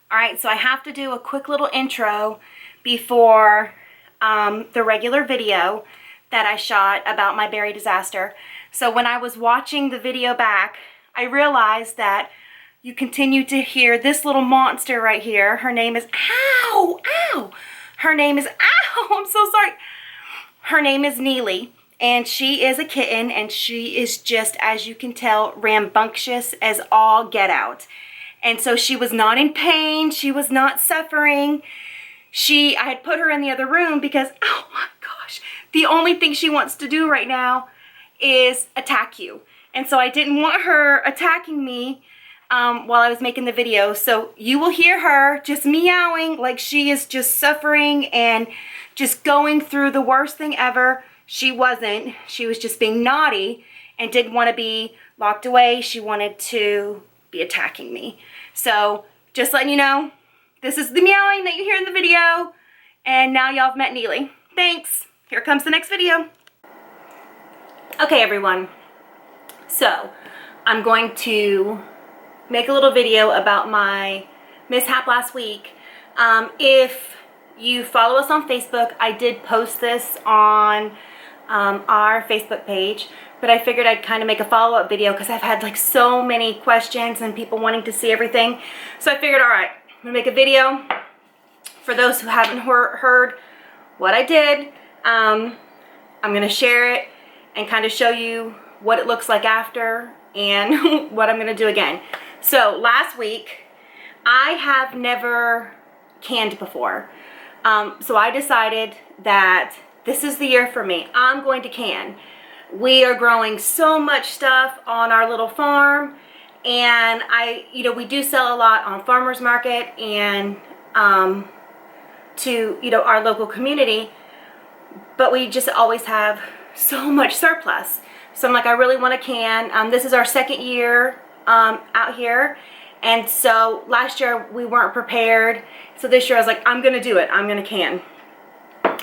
Alright, so I have to do a quick little intro before the regular video that I shot about my berry disaster. So when I was watching the video back, I realized that you continue to hear this little monster right here. Her name is, ow, ow. Her name is, ow, I'm so sorry. Her name is Neely, and she is a kitten, and she is just, as you can tell, rambunctious as all get out. And so she was not in pain, she was not suffering. I had put her in the other room because, oh my gosh, the only thing she wants to do right now is attack you. And so I didn't want her attacking me while I was making the video. So you will hear her just meowing like she is just suffering and just going through the worst thing ever. She wasn't. She was just being naughty and didn't want to be locked away. She wanted to be attacking me. So just letting you know, this is the meowing that you hear in the video, and now y'all have met Neely. Thanks. Here comes the next video. Okay, everyone. So I'm going to make a little video about my mishap last week. If you follow us on Facebook, I did post this on our Facebook page, but I figured I'd kind of make a follow-up video because I've had like so many questions and people wanting to see everything. So I figured, all right, I'm gonna make a video for those who haven't heard what I did. I'm gonna share it and kind of show you what it looks like after and what I'm gonna do again. So last week, I have never canned before. So I decided that this is the year for me. I'm going to can. We are growing so much stuff on our little farm, and we do sell a lot on farmers market and to our local community, but we just always have so much surplus. So I'm like, I really want to can. This is our second year out here, and so last year we weren't prepared. So this year I was like, I'm gonna do it. I'm gonna can.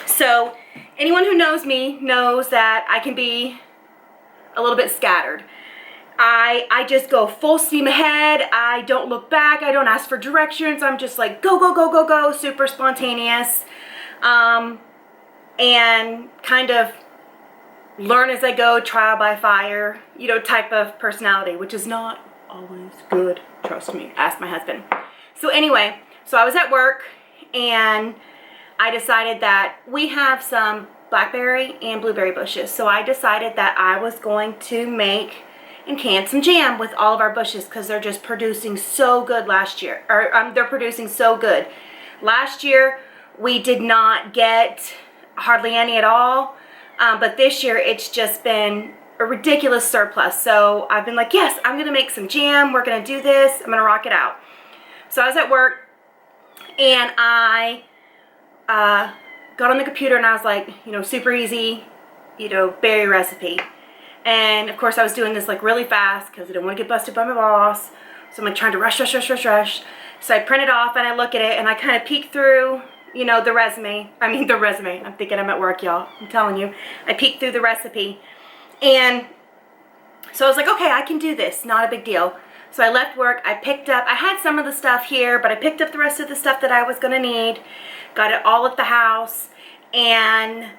So anyone who knows me knows that I can be a little bit scattered. I just go full steam ahead. I don't look back. I don't ask for directions. I'm just like go, go, go, go, go, super spontaneous, and kind of learn as I go, trial by fire, type of personality, which is not always good. Trust me, ask my husband. So anyway, so I was at work and I decided that we have some blackberry and blueberry bushes. So I decided that I was going to make and can some jam with all of our bushes because they're just producing so good last year. Or they're producing so good. Last year we did not get hardly any at all. But this year it's just been a ridiculous surplus. So I've been like, yes, I'm going to make some jam. We're going to do this. I'm going to rock it out. So I was at work and I got on the computer and I was like, super easy, berry recipe. And of course I was doing this like really fast because I didn't want to get busted by my boss. So I'm like trying to rush. So I print it off and I look at it and I kind of peek through, the resume. I'm thinking I'm at work, y'all. I'm telling you. I peeked through the recipe. And so I was like, okay, I can do this. Not a big deal. So I left work. I had some of the stuff here, but I picked up the rest of the stuff that I was going to need. Got it all at the house and,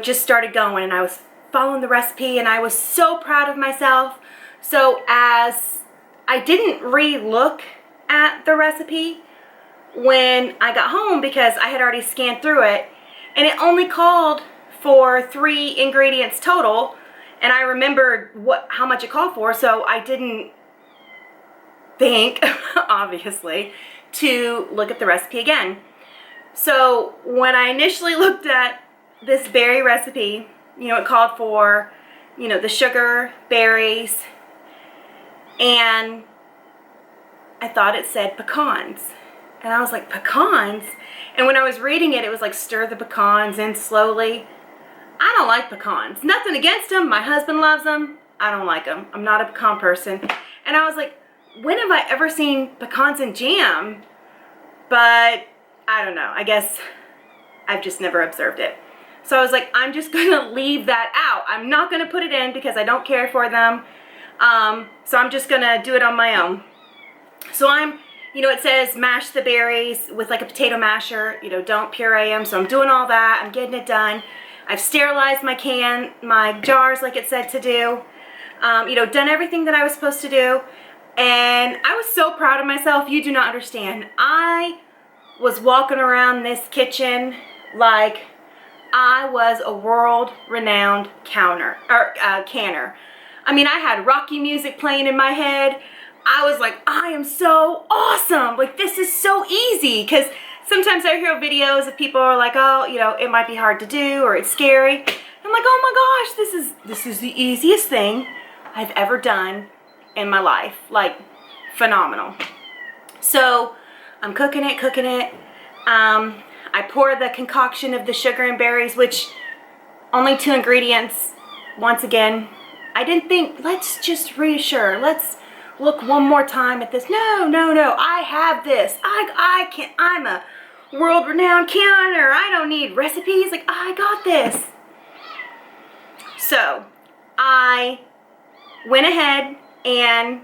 just started going. And I was following the recipe and I was so proud of myself. So as I didn't re-look at the recipe when I got home because I had already scanned through it and it only called for 3 ingredients total. And I remembered how much it called for, so I didn't think, obviously, to look at the recipe again. So when I initially looked at this berry recipe, it called for, the sugar, berries, and I thought it said pecans. And I was like, pecans? And when I was reading it, it was like stir the pecans in slowly. I don't like pecans. Nothing against them. My husband loves them. I don't like them. I'm not a pecan person. And I was like, when have I ever seen pecans in jam? But I don't know. I guess I've just never observed it. So I was like, I'm just going to leave that out. I'm not going to put it in because I don't care for them. So I'm just going to do it on my own. So I'm, you know, it says mash the berries with like a potato masher, you know, don't puree them. So I'm doing all that. I'm getting it done. I've sterilized my jars like it said to do. You know, done everything that I was supposed to do. And I was so proud of myself. You do not understand. I was walking around this kitchen like I was a world-renowned canner. I mean, I had Rocky music playing in my head. I was like, I am so awesome. Like, this is so easy. Because sometimes I hear videos of people are like, oh, you know, it might be hard to do or it's scary. I'm like, oh my gosh, this is the easiest thing I've ever done in my life. Like, phenomenal. So I'm cooking it. I pour the concoction of the sugar and berries, which only 2 ingredients. Once again, I didn't think, let's just reassure. Let's look one more time at this. No. I have this. I'm a world-renowned canner. I don't need recipes. Like, I got this. So I went ahead and,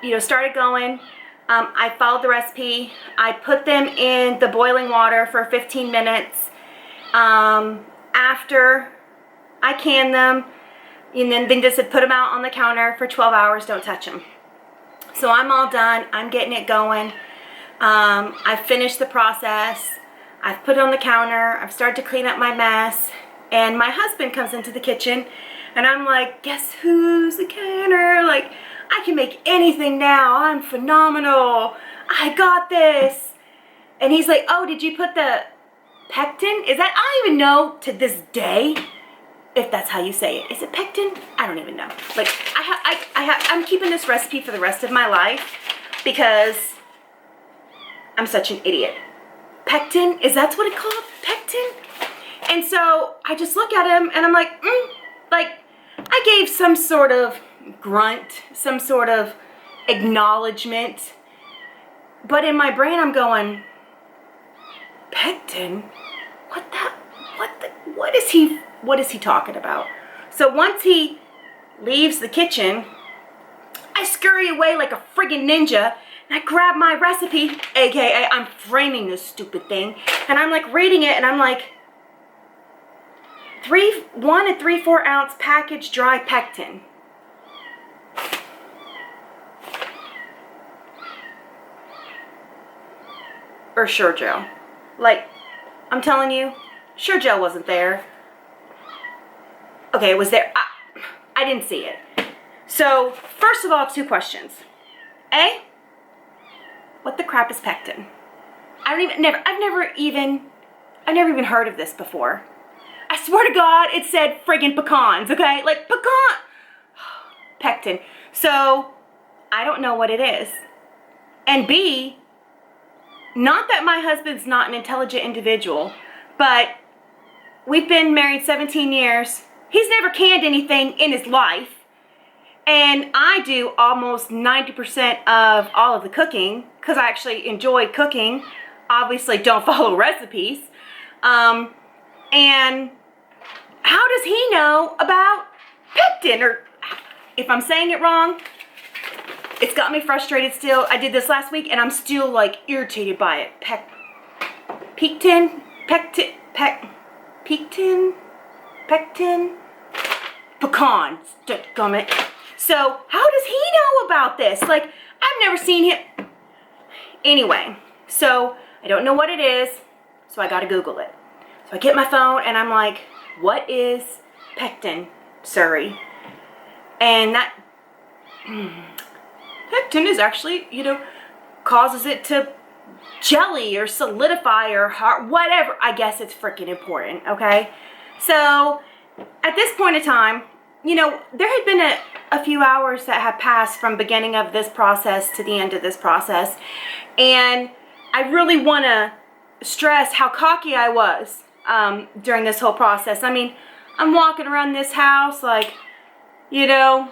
you know, started going. I followed the recipe. I put them in the boiling water for 15 minutes. After I canned them, and then just put them out on the counter for 12 hours. Don't touch them. So I'm all done. I'm getting it going. I've finished the process. I've put it on the counter. I've started to clean up my mess. And my husband comes into the kitchen, and I'm like, guess who's the canner? Like, I can make anything now. I'm phenomenal. I got this. And he's like, oh, did you put the pectin? Is that, I don't even know to this day if that's how you say it. Is it pectin? I don't even know. Like, I'm keeping this recipe for the rest of my life because I'm such an idiot. Pectin, is that what it's called? Pectin? And so I just look at him and I'm like, like, I gave some sort of grunt, some sort of acknowledgement, but in my brain I'm going, pectin? What is he talking about? So once he leaves the kitchen, I scurry away like a friggin' ninja, and I grab my recipe, aka I'm framing this stupid thing, and I'm like reading it, and I'm like, 1 3/4 ounce packaged dry pectin. Or Sure Joe. Like, I'm telling you, Sure Joe wasn't there. Okay, it was there. I didn't see it. So, first of all, 2 questions. A, what the crap is pectin? I've never even heard of this before. I swear to God, it said friggin' pecans, okay? Like, pecan. Pectin. So, I don't know what it is. And B, not that my husband's not an intelligent individual, but we've been married 17 years. He's never canned anything in his life. And I do almost 90% of all of the cooking because I actually enjoy cooking. Obviously don't follow recipes. And how does he know about pectin? Or if I'm saying it wrong, it's got me frustrated still. I did this last week and I'm still like irritated by it. Pectin, pecan, gummit. So how does he know about this? Like, I've never seen him. Anyway, so I don't know what it is, so I gotta Google it. So I get my phone and I'm like, what is pectin, Surrey? And that pectin is actually, you know, causes it to jelly or solidify or hard, whatever. I guess it's freaking important, okay? So at this point in time, you know, there had been a few hours that had passed from beginning of this process to the end of this process. And I really want to stress how cocky I was during this whole process. I mean, I'm walking around this house like, you know,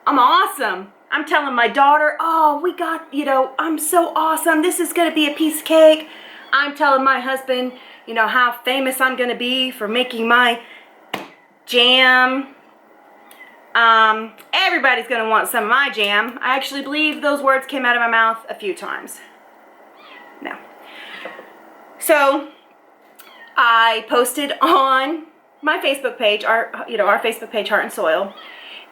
I'm awesome. I'm telling my daughter, oh, we got, you know, I'm so awesome. This is going to be a piece of cake. I'm telling my husband, you know, how famous I'm going to be for making my jam. Everybody's gonna want some of my jam. I actually believe those words came out of my mouth a few times. No. So I posted on my Facebook page, our Facebook page, Heart and Soil,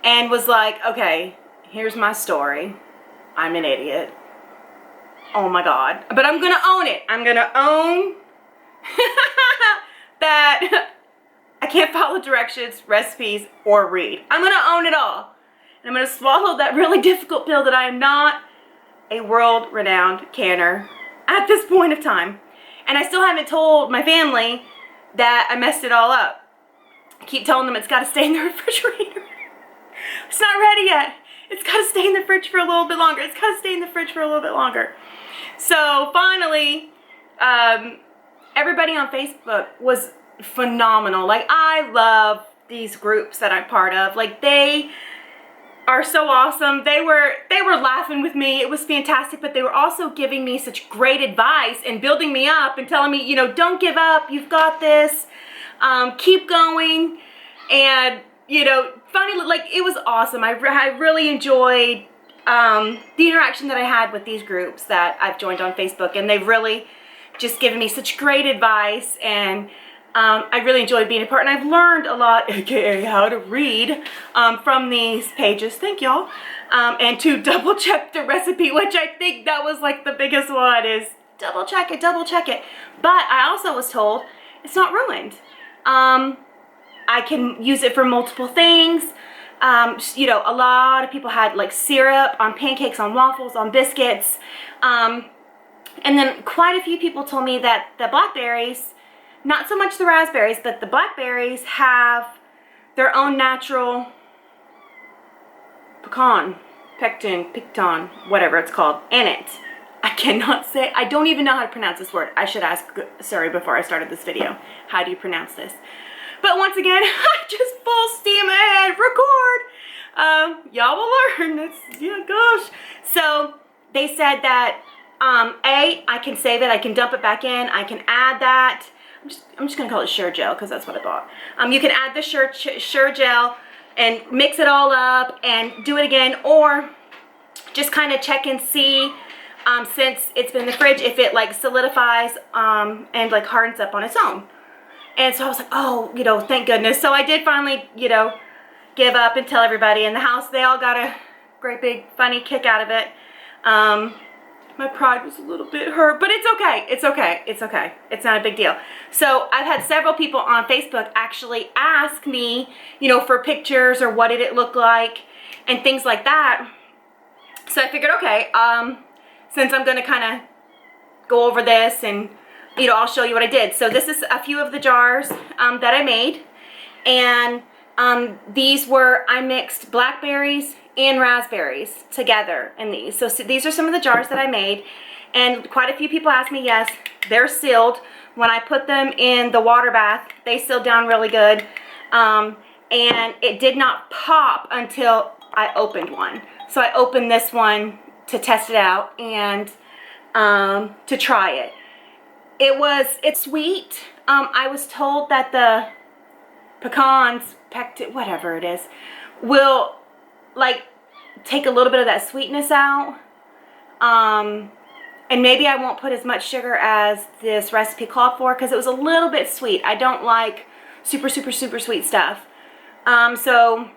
and was like, okay, here's my story. I'm an idiot. Oh my God. But I'm gonna own it. I'm gonna own that I can't follow directions, recipes, or read. I'm gonna own it all. And I'm gonna swallow that really difficult pill that I am not a world-renowned canner at this point of time. And I still haven't told my family that I messed it all up. I keep telling them it's gotta stay in the refrigerator. It's not ready yet. It's gotta stay in the fridge for a little bit longer. It's gotta stay in the fridge for a little bit longer. So finally, everybody on Facebook was phenomenal. Like, I love these groups that I'm part of. Like, they are so awesome. They were laughing with me. It was fantastic, but they were also giving me such great advice and building me up and telling me, you know, don't give up. You've got this. Keep going. And, you know, funny, like, it was awesome. I really enjoyed the interaction that I had with these groups that I've joined on Facebook, and they've really just given me such great advice, and I really enjoyed being a part, and I've learned a lot, aka how to read, from these pages. Thank y'all. And to double check the recipe, which I think that was like the biggest one, is double check it, double check it. But I also was told it's not ruined. I can use it for multiple things. You know, a lot of people had like syrup on pancakes, on waffles, on biscuits. And then quite a few people told me that the blackberries, not so much the raspberries, but the blackberries have their own natural pectin, whatever it's called, in it. I cannot say, I don't even know how to pronounce this word. I should ask Suri before I started this video. How do you pronounce this? But once again, I just full steam ahead, record. Y'all will learn. Yeah, gosh. So they said that, I can save it, I can dump it back in, I can add that. I'm just gonna call it Sure Gel because that's what I bought. You can add the Sure Gel and mix it all up and do it again, or just kind of check and see, since it's been in the fridge, if it like solidifies and like hardens up on its own. And so I was like, oh, you know, thank goodness. So I did finally, you know, give up and tell everybody in the house. They all got a great big funny kick out of it. My pride was a little bit hurt, but it's okay. It's okay. It's okay. It's not a big deal. So I've had several people on Facebook actually ask me, you know, for pictures or what did it look like and things like that. So I figured, okay, since I'm going to kind of go over this and, you know, I'll show you what I did. So this is a few of the jars that I made. And these were, I mixed blackberries and raspberries together in these. So these are some of the jars that I made. And quite a few people asked me, yes, they're sealed. When I put them in the water bath, they sealed down really good. And it did not pop until I opened one. So I opened this one to test it out and to try it. It's sweet. I was told that the pecans, pectin, whatever it is, will like take a little bit of that sweetness out. And maybe I won't put as much sugar as this recipe called for because it was a little bit sweet. I don't like super, super, super sweet stuff. So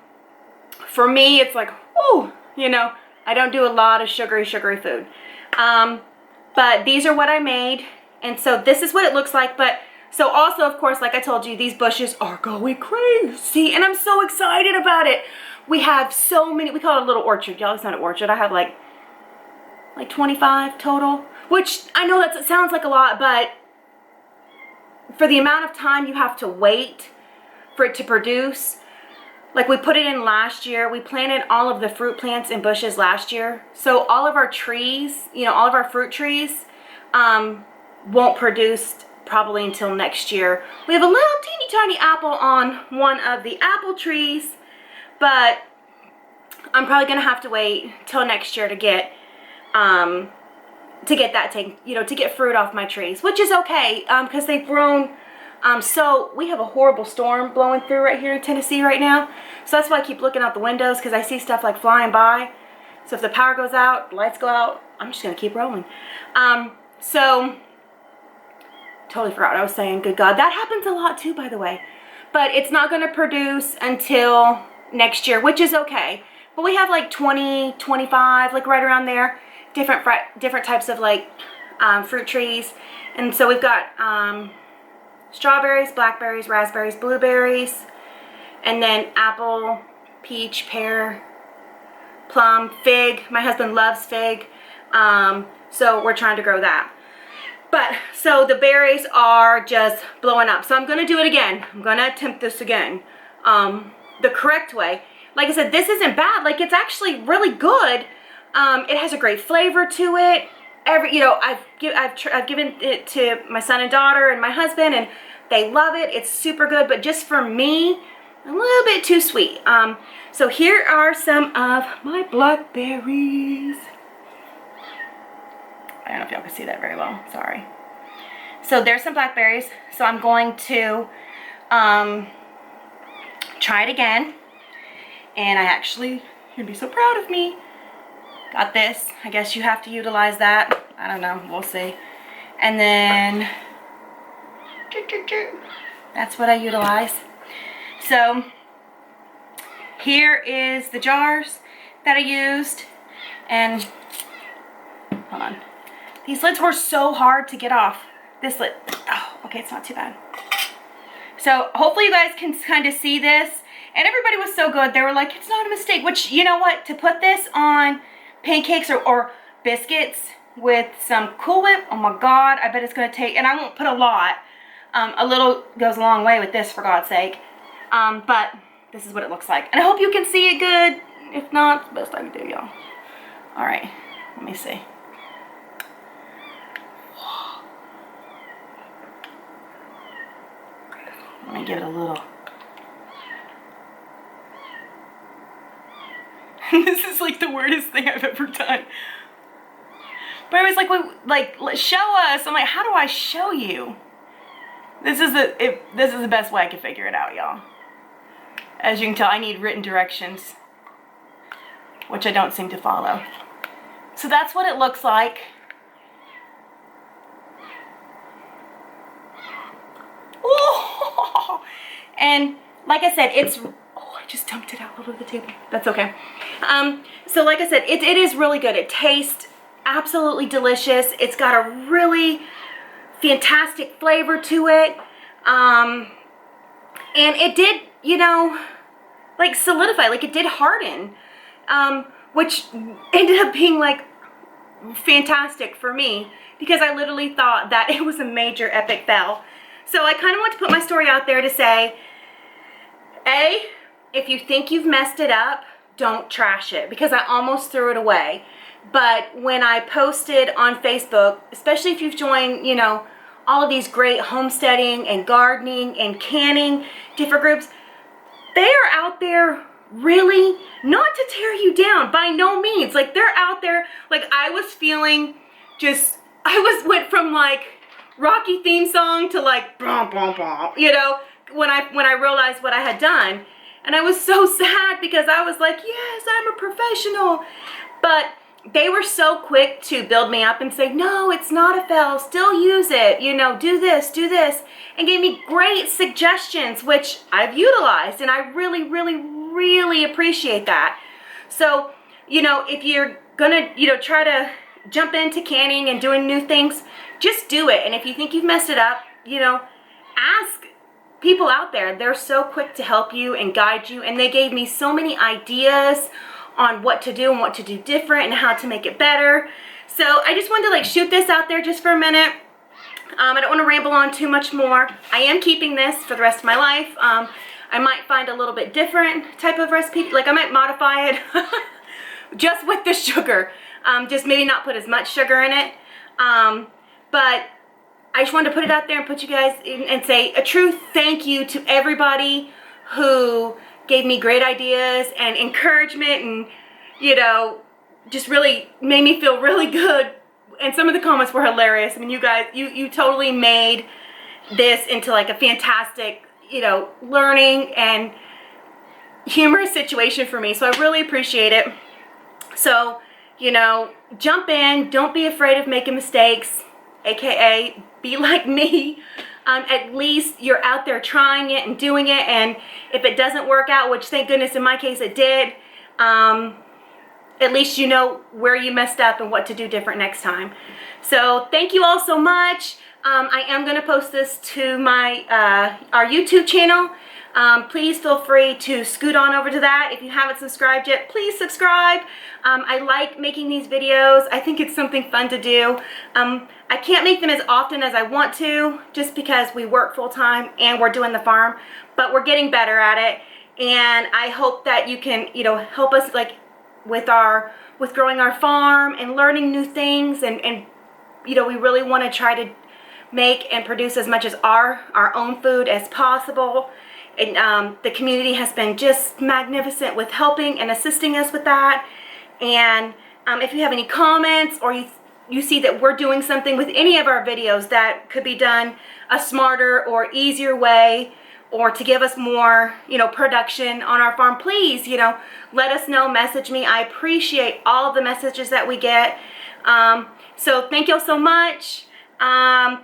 for me, it's like, whoo, you know, I don't do a lot of sugary food. But these are what I made. And so this is what it looks like. But so also, of course, like I told you, these bushes are going crazy. And I'm so excited about it. We have so many, we call it a little orchard. Y'all, it's not an orchard. I have like 25 total. Which I know that sounds like a lot, but for the amount of time you have to wait for it to produce. Like we put it in last year. We planted all of the fruit plants and bushes last year. So all of our trees, you know, all of our fruit trees won't produce probably until next year. We have a little teeny tiny apple on one of the apple trees, but I'm probably gonna have to wait till next year to get that taken, you know, to get fruit off my trees, which is okay because they've grown So we have a horrible storm blowing through right here in Tennessee right now. So that's why I keep looking out the windows, because I see stuff like flying by. So if the power goes out, lights go out, I'm just gonna keep rolling. So totally forgot what I was saying. Good God, that happens a lot too, by the way. But it's not gonna produce until next year, which is okay. But we have like 20, 25, like right around there, different types of like fruit trees. And so we've got strawberries, blackberries, raspberries, blueberries, and then apple, peach, pear, plum, fig. My husband loves fig, so we're trying to grow that. But so the berries are just blowing up. So I'm gonna do it again. I'm gonna attempt this again, the correct way. Like I said, this isn't bad. Like, it's actually really good. It has a great flavor to it. I've given it to my son and daughter and my husband, and they love it. It's super good, but just for me, a little bit too sweet. So here are some of my blackberries. I don't know if y'all can see that very well, sorry. So there's some blackberries. So I'm going to try it again. And I actually, you're gonna be so proud of me. Got this. I guess you have to utilize that. I don't know, we'll see. And then, that's what I utilize. So here is the jars that I used. And, hold on. These lids were so hard to get off. This lid, oh, okay, it's not too bad. So hopefully you guys can kind of see this. And everybody was so good. They were like, it's not a mistake. Which, you know what? To put this on pancakes or biscuits with some Cool Whip, oh my God, I bet it's going to take, and I won't put a lot. A little goes a long way with this, for God's sake. But this is what it looks like. And I hope you can see it good. If not, it's the best I can do, y'all. All right, let me see. Let me give it a little. This is like the weirdest thing I've ever done. But I was like, show us. I'm like, how do I show you? This is the best way I can figure it out, y'all. As you can tell, I need written directions, which I don't seem to follow. So that's what it looks like. Ooh. And like I said, it's, oh, I just dumped it out all over the table. That's okay. So like I said, it is really good. It tastes absolutely delicious. It's got a really fantastic flavor to it. And it did, you know, like solidify, like it did harden, which ended up being like fantastic for me, because I literally thought that it was a major epic fail. So I kind of want to put my story out there to say, A, if you think you've messed it up, don't trash it, because I almost threw it away. But when I posted on Facebook, especially if you've joined, you know, all of these great homesteading and gardening and canning different groups, they are out there really not to tear you down, by no means. Like, they're out there, like, I was feeling just, went from like Rocky theme song to like bum bum bum, you know, when I realized what I had done. And I was so sad, because I was like, yes, I'm a professional. But they were so quick to build me up and say, no, it's not a fail, still use it, you know, do this, and gave me great suggestions, which I've utilized, and I really, really, really appreciate that. So, you know, if you're gonna, you know, try to jump into canning and doing new things, just do it. And if you think you've messed it up, you know, ask people out there. They're so quick to help you and guide you, and they gave me so many ideas on what to do and what to do different and how to make it better. So I just wanted to like shoot this out there just for a minute. I don't want to ramble on too much more. I am keeping this for the rest of my life. I might find a little bit different type of recipe. Like, I might modify it just with the sugar. Just maybe not put as much sugar in it. But I just wanted to put it out there and put you guys in and say a true thank you to everybody who gave me great ideas and encouragement, and, you know, just really made me feel really good. And some of the comments were hilarious. I mean, you guys, you totally made, this into like a fantastic, you know, learning and humorous situation for me. So I really appreciate it. So, you know, jump in. Don't be afraid of making mistakes, aka be like me. At least you're out there trying it and doing it, and if it doesn't work out, which thank goodness in my case it did, at least you know where you messed up and what to do different next time. So thank you all so much. I am going to post this to my our YouTube channel. Please feel free to scoot on over to that. If you haven't subscribed yet, please subscribe. I like making these videos. I think it's something fun to do. I can't make them as often as I want to, just because we work full-time and we're doing the farm, but we're getting better at it. And I hope that you can, you know, help us like with growing our farm and learning new things, and you know, we really want to try to make and produce as much as our own food as possible. And the community has been just magnificent with helping and assisting us with that. And if you have any comments, or you see that we're doing something with any of our videos that could be done a smarter or easier way, or to give us more, you know, production on our farm, please, you know, let us know, message me. I appreciate all the messages that we get. So thank you all so much. Bye.